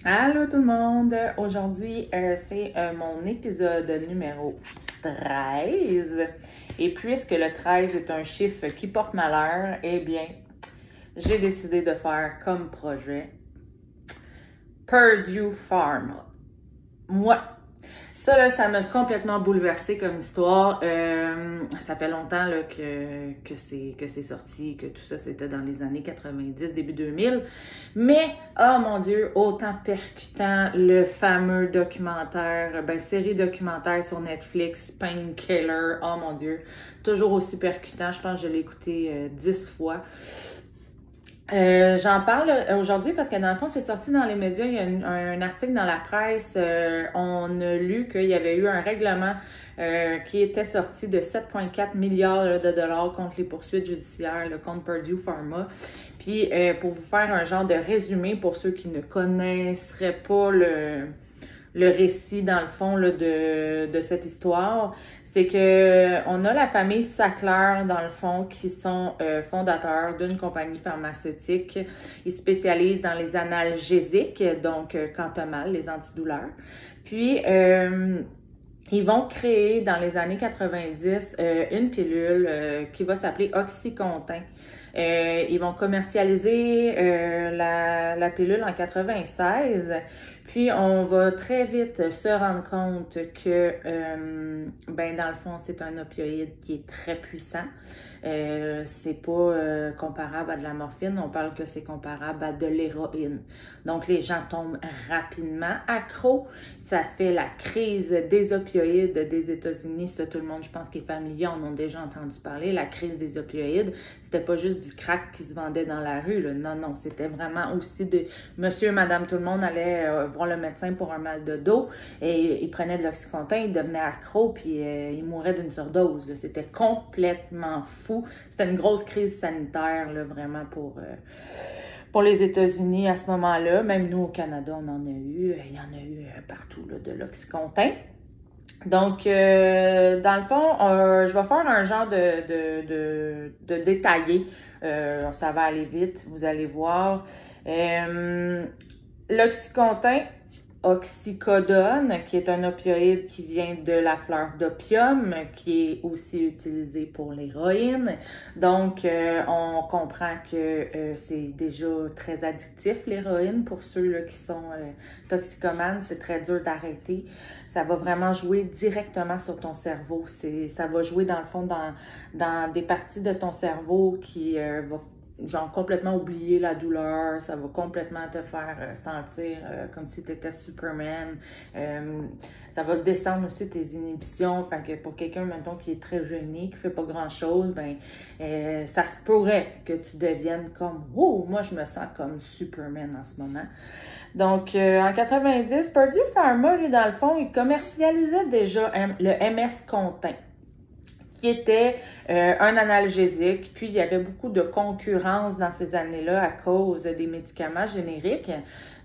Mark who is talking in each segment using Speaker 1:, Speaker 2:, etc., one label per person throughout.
Speaker 1: Allô tout le monde! Aujourd'hui, c'est mon épisode numéro 13. Et puisque le 13 est un chiffre qui porte malheur, eh bien, j'ai décidé de faire comme projet Purdue Pharma. Moi, ça m'a complètement bouleversée comme histoire. Ça fait longtemps là, que c'est sorti, que tout ça c'était dans les années 90, début 2000. Mais, oh mon Dieu, autant percutant, le fameux documentaire, série documentaire sur Netflix, Painkiller, oh mon Dieu, toujours aussi percutant. Je pense que je l'ai écouté 10 fois. J'en parle aujourd'hui parce que dans le fond, c'est sorti dans les médias. Il y a un article dans la presse. On a lu qu'il y avait eu un règlement qui était sorti de 7,4 milliards de dollars contre les poursuites judiciaires, contre Purdue Pharma. Puis, pour vous faire un genre de résumé pour ceux qui ne connaisseraient pas le récit, dans le fond, là, de cette histoire, c'est que on a la famille Sackler, dans le fond, qui sont fondateurs d'une compagnie pharmaceutique. Ils spécialisent dans les analgésiques, donc quand t'as mal, les antidouleurs. Puis, ils vont créer dans les années 90 une pilule qui va s'appeler Oxycontin. Ils vont commercialiser la pilule en 96. Puis, on va très vite se rendre compte que, dans le fond, c'est un opioïde qui est très puissant. C'est pas comparable à de la morphine, on parle que c'est comparable à de l'héroïne. Donc, les gens tombent rapidement accros. Ça fait la crise des opioïdes des États-Unis. Ça, tout le monde, je pense, qui est familier, on en a déjà entendu parler. La crise des opioïdes, c'était pas juste du crack qui se vendait dans la rue, là. Non, c'était vraiment aussi de monsieur, madame, tout le monde allait voir le médecin pour un mal de dos et il prenait de l'Oxycontin, il devenait accro, puis il mourait d'une surdose. C'était complètement fou. C'était une grosse crise sanitaire, là, vraiment, pour les États-Unis à ce moment-là. Même nous, au Canada, on en a eu. Il y en a eu partout, là, de l'Oxycontin. Donc, dans le fond, je vais faire un genre de détaillé. Ça va aller vite, vous allez voir. L'Oxycontin, oxycodone, qui est un opioïde qui vient de la fleur d'opium, qui est aussi utilisé pour l'héroïne. Donc, on comprend que c'est déjà très addictif, l'héroïne, pour ceux là, qui sont toxicomanes. C'est très dur d'arrêter. Ça va vraiment jouer directement sur ton cerveau. Ça va jouer, dans le fond, dans des parties de ton cerveau qui va complètement oublier la douleur, ça va complètement te faire sentir comme si tu étais Superman. Ça va descendre aussi tes inhibitions. Fait que pour quelqu'un, mettons, qui est très gêné, qui fait pas grand-chose, ça se pourrait que tu deviennes comme « Oh, moi, je me sens comme Superman en ce moment. » Donc, en 90, Purdue Pharma, lui, dans le fond, il commercialisait déjà le MS-Contin, qui était un analgésique. Puis, il y avait beaucoup de concurrence dans ces années-là à cause des médicaments génériques.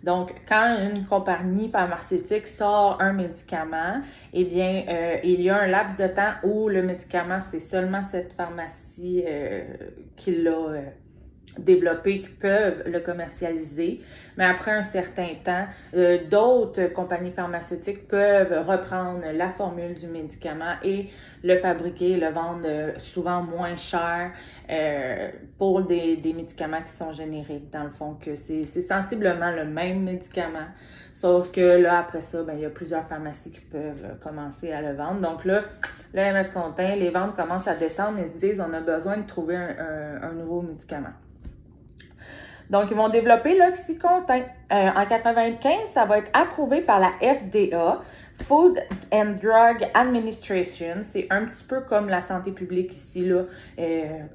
Speaker 1: Donc, quand une compagnie pharmaceutique sort un médicament, eh bien, il y a un laps de temps où le médicament, c'est seulement cette pharmacie qui l'a développés qui peuvent le commercialiser, mais après un certain temps, d'autres compagnies pharmaceutiques peuvent reprendre la formule du médicament et le fabriquer, le vendre souvent moins cher pour des médicaments qui sont génériques, dans le fond, que c'est sensiblement le même médicament, sauf que là, après ça, il y a plusieurs pharmacies qui peuvent commencer à le vendre. Donc là, le MS-Contin, les ventes commencent à descendre et se disent on a besoin de trouver un nouveau médicament. Donc, ils vont développer l'Oxycontin. En 95, ça va être approuvé par la FDA, Food and Drug Administration. C'est un petit peu comme la santé publique ici, là,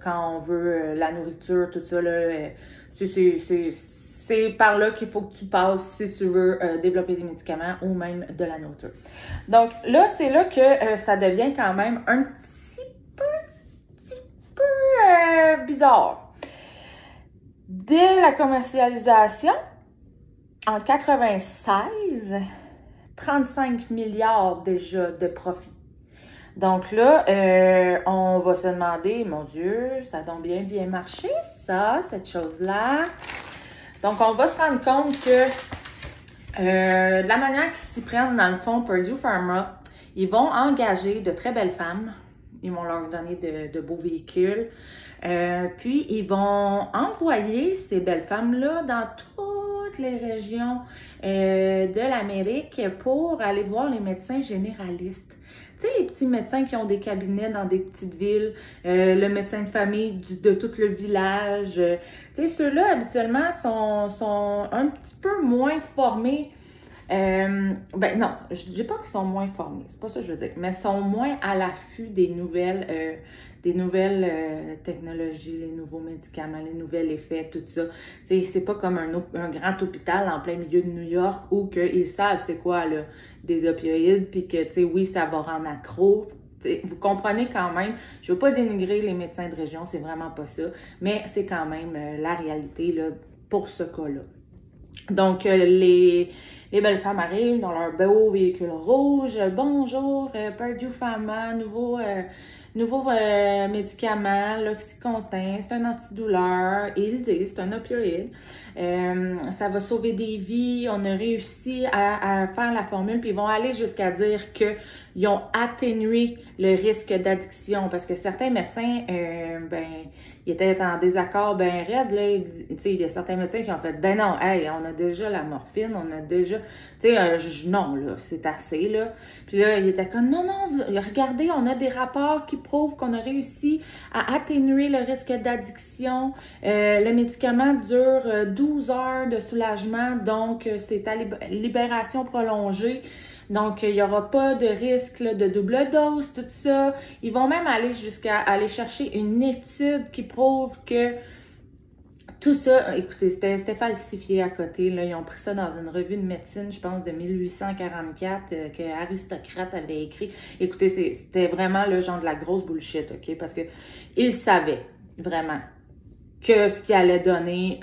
Speaker 1: quand on veut la nourriture, tout ça, là, c'est par là qu'il faut que tu passes si tu veux développer des médicaments ou même de la nourriture. Donc, là, c'est là que ça devient quand même un petit peu bizarre. Dès la commercialisation, en 96, 35 milliards déjà de profit. Donc là, on va se demander, mon Dieu, ça a donc bien marché, ça, cette chose-là. Donc, on va se rendre compte que De la manière qu'ils s'y prennent, dans le fond, Purdue Pharma, ils vont engager de très belles femmes. Ils vont leur donner de beaux véhicules. Puis, ils vont envoyer ces belles femmes-là dans toutes les régions de l'Amérique pour aller voir les médecins généralistes. Tu sais, les petits médecins qui ont des cabinets dans des petites villes, le médecin de famille de tout le village. Tu sais, ceux-là, habituellement, sont un petit peu moins formés. Ben non, je dis pas qu'ils sont moins formés, c'est pas ça que je veux dire, mais sont moins à l'affût des nouvelles technologies, les nouveaux médicaments, les nouveaux effets, tout ça. Tu sais, c'est pas comme un grand hôpital en plein milieu de New York où ils savent c'est quoi là, des opioïdes, puis que, tu sais, oui, ça va rendre accro. Vous comprenez quand même, je veux pas dénigrer les médecins de région, c'est vraiment pas ça, mais c'est quand même la réalité là, pour ce cas-là. Donc, les belles femmes arrivent dans leur beau véhicule rouge. Bonjour, Purdue Pharma, nouveau médicament, l'Oxycontin, c'est un antidouleur. Et ils disent, c'est un opioïde. Ça va sauver des vies. On a réussi à faire la formule. Puis ils vont aller jusqu'à dire qu'ils ont atténué le risque d'addiction. Parce que certains médecins, ils étaient en désaccord ben raide, là. Il y a certains médecins qui ont fait, ben non, hey, on a déjà la morphine, on a déjà, non, là, c'est assez, là. Puis là, il était comme, non, regardez, on a des rapports qui prouvent qu'on a réussi à atténuer le risque d'addiction. Le médicament dure 12 heures de soulagement, donc c'est à libération prolongée. Donc, il n'y aura pas de risque là, de double dose, tout ça. Ils vont même aller jusqu'à aller chercher une étude qui prouve que tout ça, écoutez, c'était falsifié à côté. Là. Ils ont pris ça dans une revue de médecine, je pense, de 1844, que Aristocrate avait écrit. Écoutez, c'était vraiment le genre de la grosse bullshit, OK? Parce que ils savaient vraiment que ce qu'ils allaient donner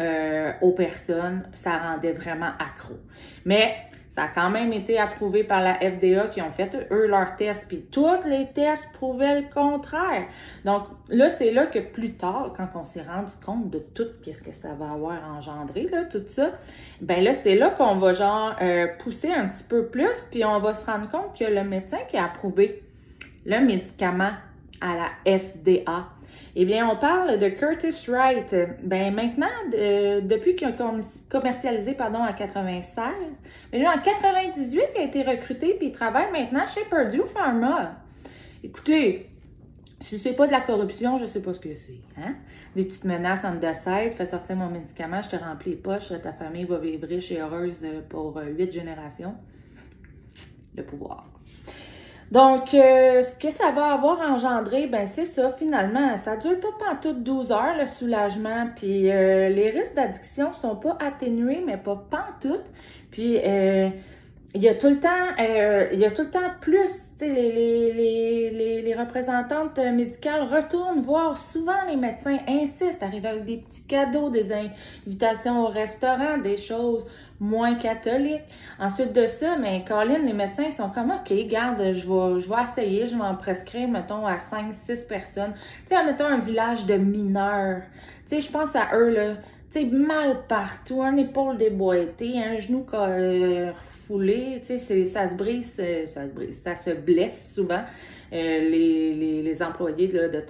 Speaker 1: aux personnes, ça rendait vraiment accro. Mais ça a quand même été approuvé par la FDA qui ont fait, eux, leurs tests, puis tous les tests prouvaient le contraire. Donc là, c'est là que plus tard, quand on s'est rendu compte de tout qu'est-ce que ça va avoir engendré, là, tout ça, ben là, c'est là qu'on va genre pousser un petit peu plus, puis on va se rendre compte que le médecin qui a approuvé le médicament à la FDA, eh bien, on parle de Curtis Wright. Ben maintenant, depuis qu'il a commercialisé, en 96, mais lui, en 98, il a été recruté puis il travaille maintenant chez Purdue Pharma. Écoutez, si c'est pas de la corruption, je sais pas ce que c'est. Hein? Des petites menaces en side, fais sortir mon médicament, je te remplis les poches, ta famille va vivre riche et heureuse pour 8 générations. Le pouvoir. Donc, ce que ça va avoir engendré, ben c'est ça, finalement, ça dure pas pantoute 12 heures, le soulagement, puis les risques d'addiction sont pas atténués, mais pas pantoute, puis il y a tout le temps plus, tu sais, les représentantes médicales retournent voir souvent les médecins, insistent, arrivent avec des petits cadeaux, des invitations au restaurant, des choses moins catholiques. Ensuite de ça, mais Colin, les médecins ils sont comme, OK, garde, je vais essayer, je vais en prescrire, mettons, à 5-6 personnes. Tu sais, mettons un village de mineurs. Tu sais, je pense à eux, là, tu sais, mal partout, un épaule déboîtée, un genou refoulé, tu sais, ça se brise, ça se blesse souvent. Les employés là, de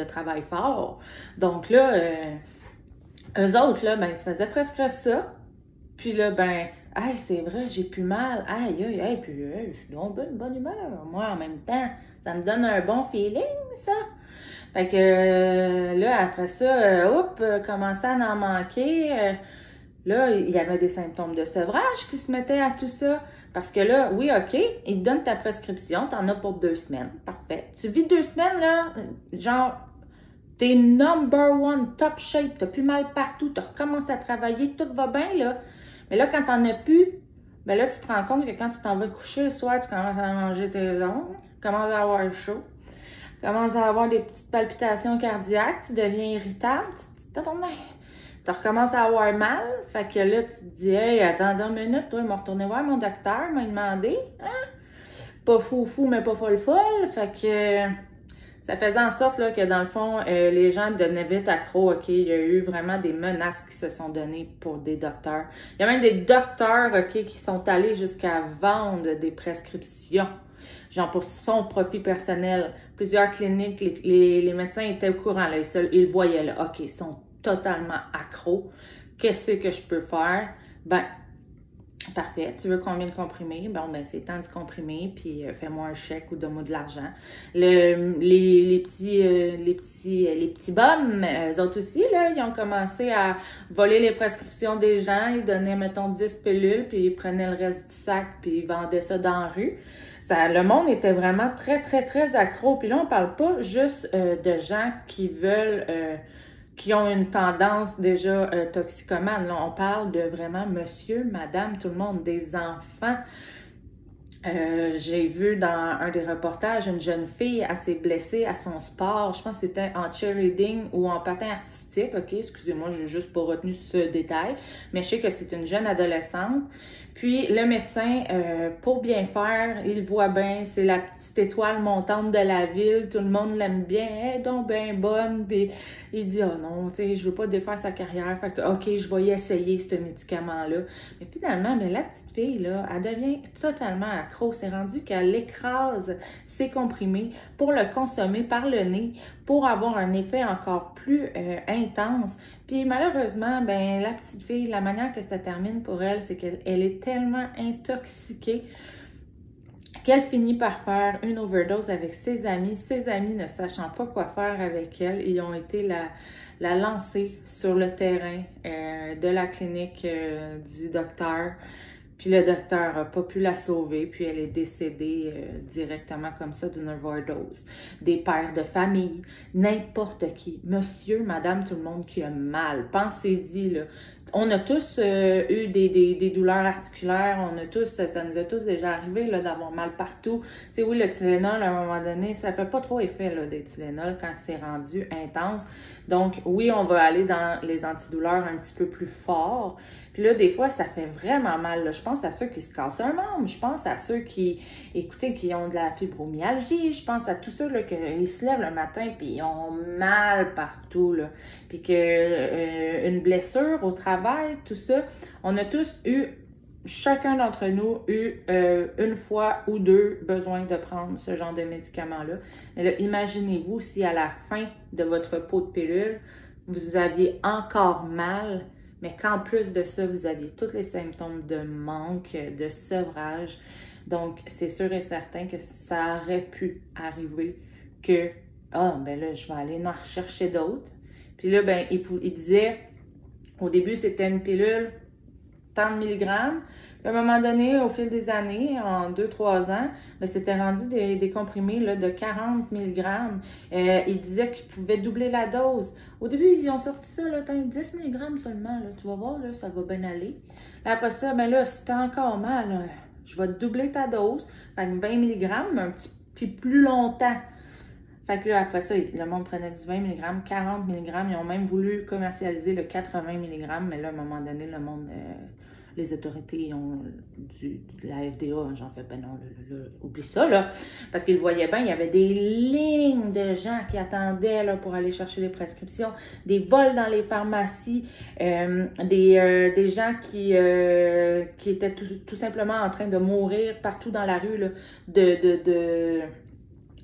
Speaker 1: travail fort. Donc là, eux autres, là, ben, ils se faisaient prescrire ça. Puis là, ben, hey, c'est vrai, j'ai plus mal. Aïe, puis je suis donc de bonne humeur. Moi, en même temps, ça me donne un bon feeling, ça. Fait que là, après ça, commençait à en manquer. Là, il y avait des symptômes de sevrage qui se mettaient à tout ça. Parce que là, oui, OK, ils te donnent ta prescription, t'en as pour 2 semaines. Parfait. Tu vis 2 semaines, là, genre, t'es number one, top shape, t'as plus mal partout, t'as recommencé à travailler, tout va bien, là. Mais là, quand t'en as plus, ben là, tu te rends compte que quand tu t'en vas coucher le soir, tu commences à manger tes ongles, tu commences à avoir chaud, tu commences à avoir des petites palpitations cardiaques, tu deviens irritable, tu recommences à avoir mal, fait que là, tu te dis, hey, attends 2 minutes, toi, il m'a retourné voir mon docteur, il m'a demandé, hein? Pas fou, mais pas folle, fait que Ça faisait en sorte là, que dans le fond, les gens devenaient vite accros, OK? Il y a eu vraiment des menaces qui se sont données pour des docteurs. Il y a même des docteurs, OK, qui sont allés jusqu'à vendre des prescriptions, genre pour son profit personnel. Plusieurs cliniques, les médecins étaient au courant, là, ils voyaient, là, OK, ils sont totalement accros. Qu'est-ce que je peux faire? Ben, parfait. Tu veux combien de comprimés? Bon, ben, c'est tant de comprimés, puis fais-moi un chèque ou donne-moi de l'argent. Les petits bums, eux autres aussi, là, ils ont commencé à voler les prescriptions des gens. Ils donnaient, mettons, 10 pilules, puis ils prenaient le reste du sac, puis ils vendaient ça dans la rue. Le monde était vraiment très, très, très accro. Puis là, on parle pas juste de gens qui veulent... qui ont une tendance déjà toxicomane. Là, on parle de vraiment monsieur, madame, tout le monde, des enfants. J'ai vu dans un des reportages une jeune fille, elle s'est blessée à son sport. Je pense que c'était en cheerleading ou en patin artistique. OK, excusez-moi, j'ai juste pas retenu ce détail. Mais je sais que c'est une jeune adolescente. Puis le médecin, pour bien faire, il voit bien, c'est la petite étoile montante de la ville, tout le monde l'aime bien, elle est donc bien bonne, puis il dit « Oh non, tu sais, je veux pas défaire sa carrière, fait que OK, je vais y essayer ce médicament-là. » Mais finalement, ben, la petite fille, là, elle devient totalement accro. C'est rendu qu'elle écrase ses comprimés pour le consommer par le nez, pour avoir un effet encore plus intense. Puis malheureusement, ben la petite fille, la manière que ça termine pour elle, c'est qu'elle est tellement intoxiquée qu'elle finit par faire une overdose avec ses amis. Ses amis, ne sachant pas quoi faire avec elle, ils ont été la lancer sur le terrain de la clinique du docteur. Puis le docteur n'a pas pu la sauver, puis elle est décédée directement comme ça d'une overdose. Des pères de famille, n'importe qui, monsieur, madame, tout le monde qui a mal. Pensez-y, là. On a tous eu des douleurs articulaires, on a tous, ça nous a tous déjà arrivé là, d'avoir mal partout. Tu sais, oui, le Tylenol, à un moment donné, ça fait pas trop effet là, des Tylenol quand c'est rendu intense. Donc, oui, on va aller dans les antidouleurs un petit peu plus forts. Puis là, des fois, ça fait vraiment mal. Là. Je pense à ceux qui se cassent un membre. Je pense à ceux qui, écoutez, qui ont de la fibromyalgie. Je pense à tous ceux là, qui se lèvent le matin puis ils ont mal partout. Là. Puis que une blessure au travail, tout ça, on a tous eu, chacun d'entre nous, une fois ou deux besoin de prendre ce genre de médicament-là. Mais là, imaginez-vous si à la fin de votre pot de pilule, vous aviez encore mal, mais qu'en plus de ça, vous aviez tous les symptômes de manque, de sevrage. Donc, c'est sûr et certain que ça aurait pu arriver que, ben là, je vais aller en rechercher d'autres. Puis là, ben, il disait, au début, c'était une pilule, tant de milligrammes. Puis à un moment donné, au fil des années, en 2-3 ans, ben, c'était rendu des comprimés là, de 40 mg. Il disait qu'ils pouvaient doubler la dose. Au début, ils ont sorti ça, là, 10 mg seulement. Là, tu vas voir, là, ça va bien aller. Là, après ça, ben là, si t'as encore mal, là, je vais te doubler ta dose. Fait que 20 mg, un petit puis plus longtemps. Fait que là, après ça, le monde prenait du 20 mg, 40 mg. Ils ont même voulu commercialiser le 80 mg, mais là, à un moment donné, le monde, les autorités ont de la FDA, j'en fais, ben non, oublie ça, là. Parce qu'ils voyaient bien, il y avait des lignes de gens qui attendaient là, pour aller chercher des prescriptions, des vols dans les pharmacies, des gens qui étaient tout simplement en train de mourir partout dans la rue là,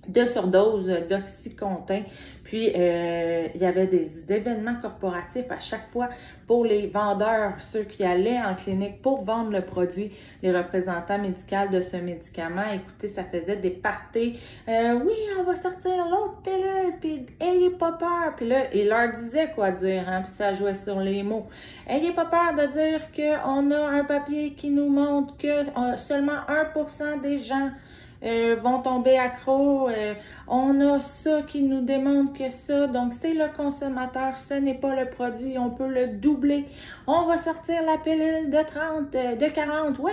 Speaker 1: de surdose d'Oxycontin. Puis, il y avait des événements corporatifs à chaque fois pour les vendeurs, ceux qui allaient en clinique pour vendre le produit, les représentants médicaux de ce médicament. Écoutez, ça faisait des parties. Oui, on va sortir l'autre pilule, puis ayez pas peur. Puis là, il leur disait quoi dire, hein, puis ça jouait sur les mots. Ayez pas peur de dire qu'on a un papier qui nous montre que seulement 1% des gens vont tomber accros. On a ça qui nous démontre que ça. Donc, c'est le consommateur, ce n'est pas le produit. On peut le doubler. On va sortir la pilule de 30, de 40. Ouais!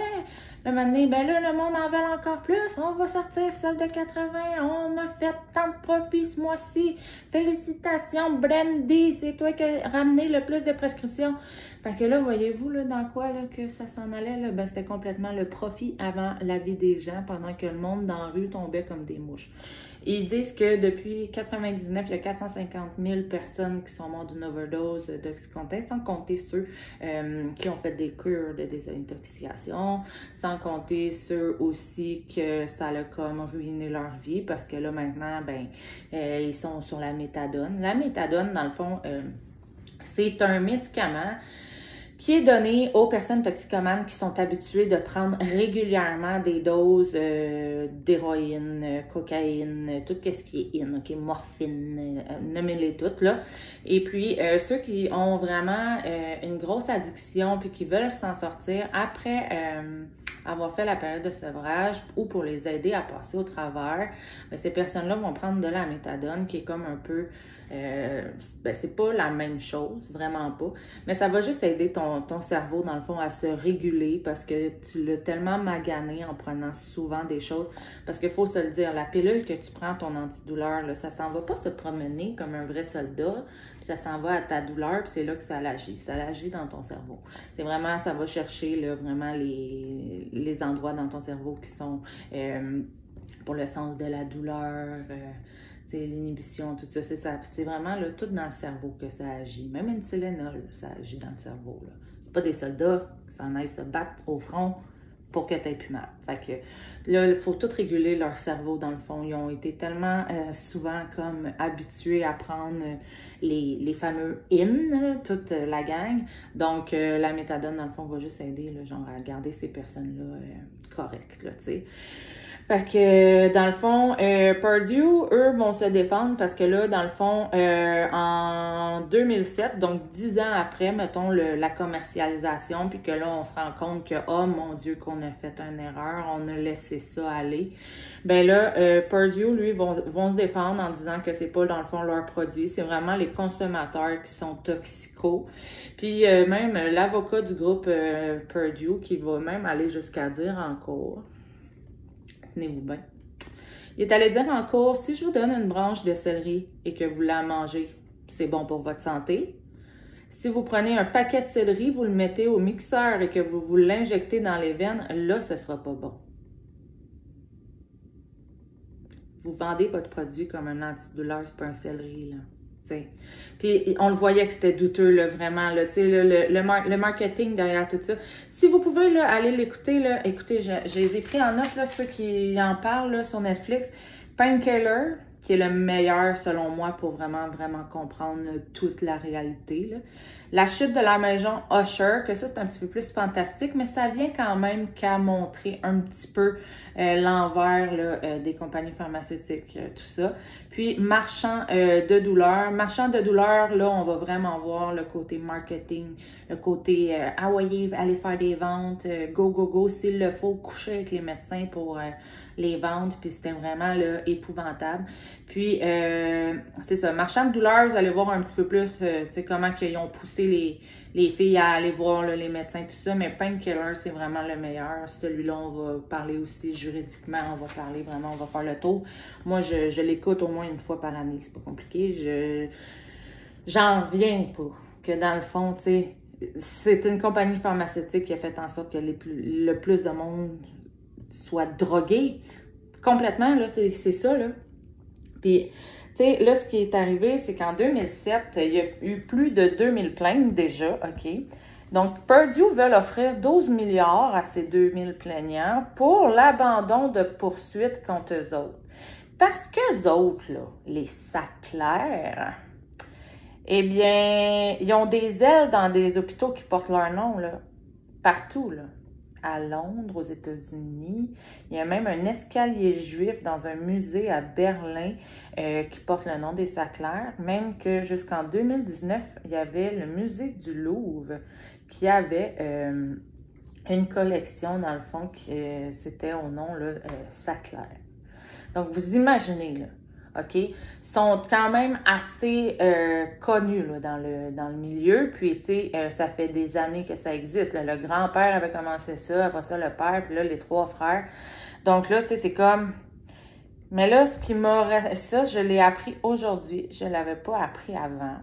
Speaker 1: Le moment donné, ben là, le monde en veut encore plus. On va sortir celle de 80. On a fait tant de profits ce mois-ci. Félicitations, Brandy. C'est toi qui as ramené le plus de prescriptions. Fait que là, voyez-vous là, dans quoi là, que ça s'en allait? Là? Ben, c'était complètement le profit avant la vie des gens pendant que le monde dans la rue tombait comme des mouches. Ils disent que depuis 99, il y a 450 000 personnes qui sont mortes d'une overdose d'Oxycontin, sans compter ceux qui ont fait des cures de désintoxication, sans compter ceux aussi que ça a comme ruiné leur vie, parce que là, maintenant, ben, ils sont sur la méthadone. La méthadone, dans le fond, c'est un médicament qui est donné aux personnes toxicomanes qui sont habituées de prendre régulièrement des doses d'héroïne, cocaïne, tout ce qui est in, okay, morphine, nommez-les toutes, là. Et puis, ceux qui ont vraiment une grosse addiction puis qui veulent s'en sortir après avoir fait la période de sevrage ou pour les aider à passer au travers, bien, ces personnes-là vont prendre de la méthadone qui est comme un peu... ben, c'est pas la même chose, vraiment pas, mais ça va juste aider ton cerveau, dans le fond, à se réguler parce que tu l'as tellement magané en prenant souvent des choses, parce qu'il faut se le dire, la pilule que tu prends, ton antidouleur, là, ça s'en va pas se promener comme un vrai soldat, puis ça s'en va à ta douleur, puis c'est là que ça l'agit dans ton cerveau. C'est vraiment, ça va chercher là, vraiment les endroits dans ton cerveau qui sont pour le sens de la douleur, l'inhibition, tout ça, c'est vraiment là, tout dans le cerveau que ça agit. Même une Tylenol, ça agit dans le cerveau. C'est pas des soldats qui s'en aillent se battre au front pour que tu aies plus mal. Fait que là, il faut tout réguler leur cerveau dans le fond. Ils ont été tellement souvent comme habitués à prendre les fameux in, toute la gang. Donc, la méthadone, dans le fond, va juste aider là, genre, à garder ces personnes-là correctes, là, tu sais. Fait que, dans le fond, Purdue, eux, vont se défendre parce que là, dans le fond, en 2007, donc 10 ans après, mettons, la commercialisation, puis que là, on se rend compte que, oh mon Dieu, qu'on a fait une erreur, on a laissé ça aller. Ben là, Purdue, lui, vont se défendre en disant que c'est pas, dans le fond, leur produit, c'est vraiment les consommateurs qui sont toxicaux. Puis même l'avocat du groupe Purdue qui va même aller jusqu'à dire en cours, tenez-vous bien. Il est allé dire en cours, si je vous donne une branche de céleri et que vous la mangez, c'est bon pour votre santé. Si vous prenez un paquet de céleri, vous le mettez au mixeur et que vous l'injectez dans les veines, là, ce ne sera pas bon. Vous vendez votre produit comme un antidouleur, c'est pas un céleri, là. T'sais. Puis on le voyait que c'était douteux, là, vraiment, là, le marketing derrière tout ça. Si vous pouvez là, aller l'écouter, là, écoutez, je les ai pris en note, là, ceux qui en parlent là, sur Netflix. Painkiller, qui est le meilleur selon moi pour vraiment comprendre là, toute la réalité. Là. La chute de la maison Usher, que ça c'est un petit peu plus fantastique, mais ça vient quand même qu'à montrer un petit peu l'envers des compagnies pharmaceutiques, tout ça. Puis Marchand de douleur. Marchand de douleur, là, on va vraiment voir le côté marketing, le côté ah ouais, aller faire des ventes, go, s'il le faut, coucher avec les médecins pour les ventes, puis c'était vraiment là, épouvantable. Puis, c'est ça, Marchand de douleur, vous allez voir un petit peu plus, tu sais, comment ils ont poussé les filles à aller voir là, les médecins, tout ça, mais Painkiller, c'est vraiment le meilleur. Celui-là, on va parler aussi juridiquement, on va parler vraiment, on va faire le tour. Moi, je l'écoute au moins une fois par année, c'est pas compliqué. J'en reviens pas que dans le fond, tu sais, c'est une compagnie pharmaceutique qui a fait en sorte que le plus de monde soit drogué complètement, là, c'est ça, là. Puis, tu sais, là, ce qui est arrivé, c'est qu'en 2007, il y a eu plus de 2000 plaintes déjà, OK? Donc, Purdue veut offrir 12 milliards à ces 2000 plaignants pour l'abandon de poursuites contre eux autres. Parce qu'eux autres, là, les Sackler, eh bien, ils ont des ailes dans des hôpitaux qui portent leur nom, là, partout, là. À Londres, aux États-Unis. Il y a même un escalier juif dans un musée à Berlin qui porte le nom des Sackler. Même que jusqu'en 2019, il y avait le musée du Louvre qui avait une collection, dans le fond, qui c'était au nom Sackler. Donc, vous imaginez, là, OK? Ils sont quand même assez connus là, dans le milieu. Puis, tu sais, ça fait des années que ça existe. Là. Le grand-père avait commencé ça, après ça, le père, puis là, les 3 frères. Donc là, tu sais, c'est comme... Mais là, ce qui m'a... Ça, je l'ai appris aujourd'hui. Je ne l'avais pas appris avant.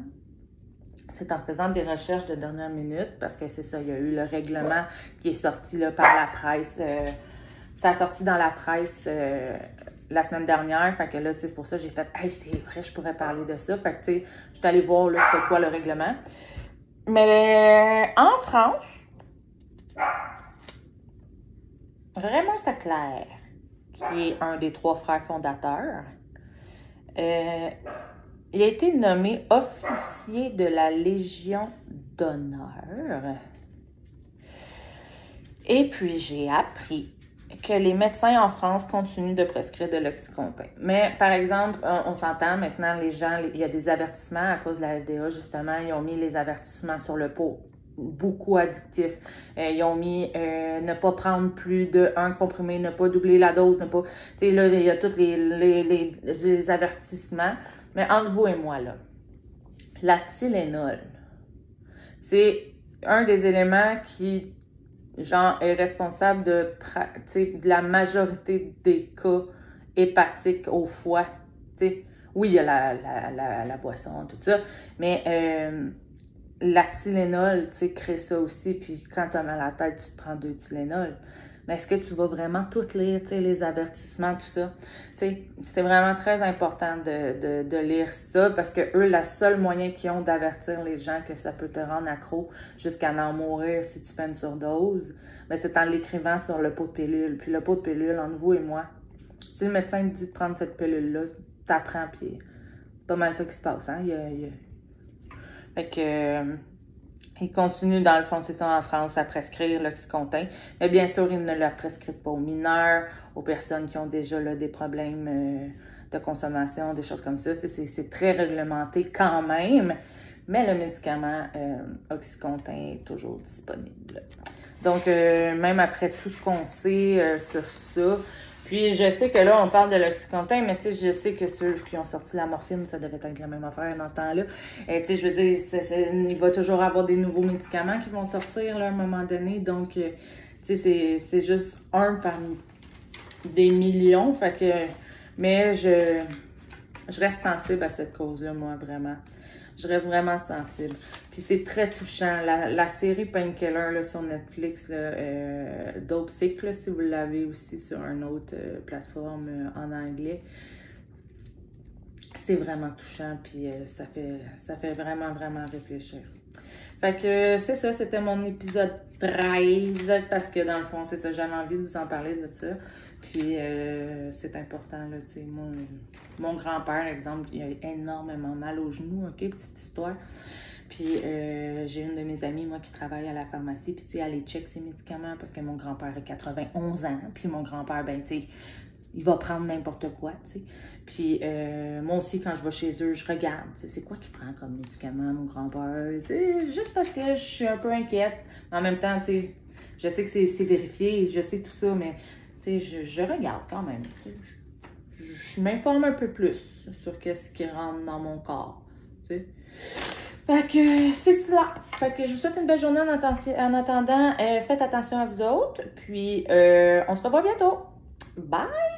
Speaker 1: C'est en faisant des recherches de dernière minute, parce que c'est ça, il y a eu le règlement qui est sorti là, par la presse. Ça a sorti dans la presse... la semaine dernière. Fait que là, tu sais, c'est pour ça que j'ai fait « Hey, c'est vrai, je pourrais parler de ça. » Fait que, tu sais, je suis allée voir, là, c'était quoi le règlement. Mais en France, Raymond Saclair, qui est un des 3 frères fondateurs, il a été nommé officier de la Légion d'honneur. Et puis, j'ai appris que les médecins en France continuent de prescrire de l'Oxycontin. Mais, par exemple, on s'entend maintenant, les gens, il y a des avertissements à cause de la FDA, justement, ils ont mis les avertissements sur le pot. Beaucoup addictifs. Ils ont mis ne pas prendre plus d'1 comprimé, ne pas doubler la dose, ne pas... Tu sais, là, il y a tous les avertissements. Mais entre vous et moi, là, la Tylenol, c'est un des éléments qui, genre, est responsable de la majorité des cas hépatiques au foie. T'sais. Oui, il y a la boisson, tout ça, mais la Tylenol, tu sais, crée ça aussi, puis quand tu as mal à la tête, tu te prends 2 Tylenol. Mais est-ce que tu vas vraiment tout lire, tu sais, les avertissements, tout ça? Tu sais, c'est vraiment très important de lire ça, parce que eux, le seul moyen qu'ils ont d'avertir les gens que ça peut te rendre accro jusqu'à en mourir si tu fais une surdose, ben, c'est en l'écrivant sur le pot de pilule. Puis le pot de pilule, entre vous et moi, si le médecin te dit de prendre cette pilule-là, t'apprends, puis c'est pas mal ça qui se passe, hein? Fait que... ils continuent, dans le fond, c'est ça, en France, à prescrire l'Oxycontin. Mais bien sûr, ils ne le prescrivent pas aux mineurs, aux personnes qui ont déjà là, des problèmes de consommation, des choses comme ça. C'est très réglementé quand même, mais le médicament Oxycontin est toujours disponible. Donc, même après tout ce qu'on sait sur ça, puis je sais que là, on parle de l'Oxycontin, mais tu sais, je sais que ceux qui ont sorti la morphine, ça devait être la même affaire dans ce temps-là. Tu sais, je veux dire, il va toujours avoir des nouveaux médicaments qui vont sortir là, à un moment donné. Donc, tu sais, c'est juste un parmi des millions. Fait que, mais je reste sensible à cette cause-là, moi, vraiment. Je reste vraiment sensible. Puis c'est très touchant. La série Painkiller là, sur Netflix, Dopesick, si vous l'avez aussi sur une autre plateforme en anglais, c'est vraiment touchant. Puis ça fait vraiment, vraiment réfléchir. Fait que c'est ça, c'était mon épisode 13, parce que dans le fond, c'est ça, j'avais envie de vous en parler de ça. Puis c'est important, là, tu sais, mon grand-père, exemple, il a énormément mal au genou, ok, petite histoire. Puis j'ai une de mes amies, moi, qui travaille à la pharmacie, puis tu sais, elle les check ses médicaments, parce que mon grand-père a 91 ans, puis mon grand-père, ben, tu sais, il va prendre n'importe quoi, tu sais. Puis moi aussi, quand je vais chez eux, je regarde, tu sais, c'est quoi qu'il prend comme médicament, mon grand-père, tu sais, juste parce que je suis un peu inquiète. En même temps, tu sais, je sais que c'est vérifié, je sais tout ça, mais tu sais, je regarde quand même, tu sais. Je m'informe un peu plus sur ce qui rentre dans mon corps, tu sais. Fait que c'est cela. Fait que je vous souhaite une belle journée en attendant. Faites attention à vous autres. Puis on se revoit bientôt. Bye!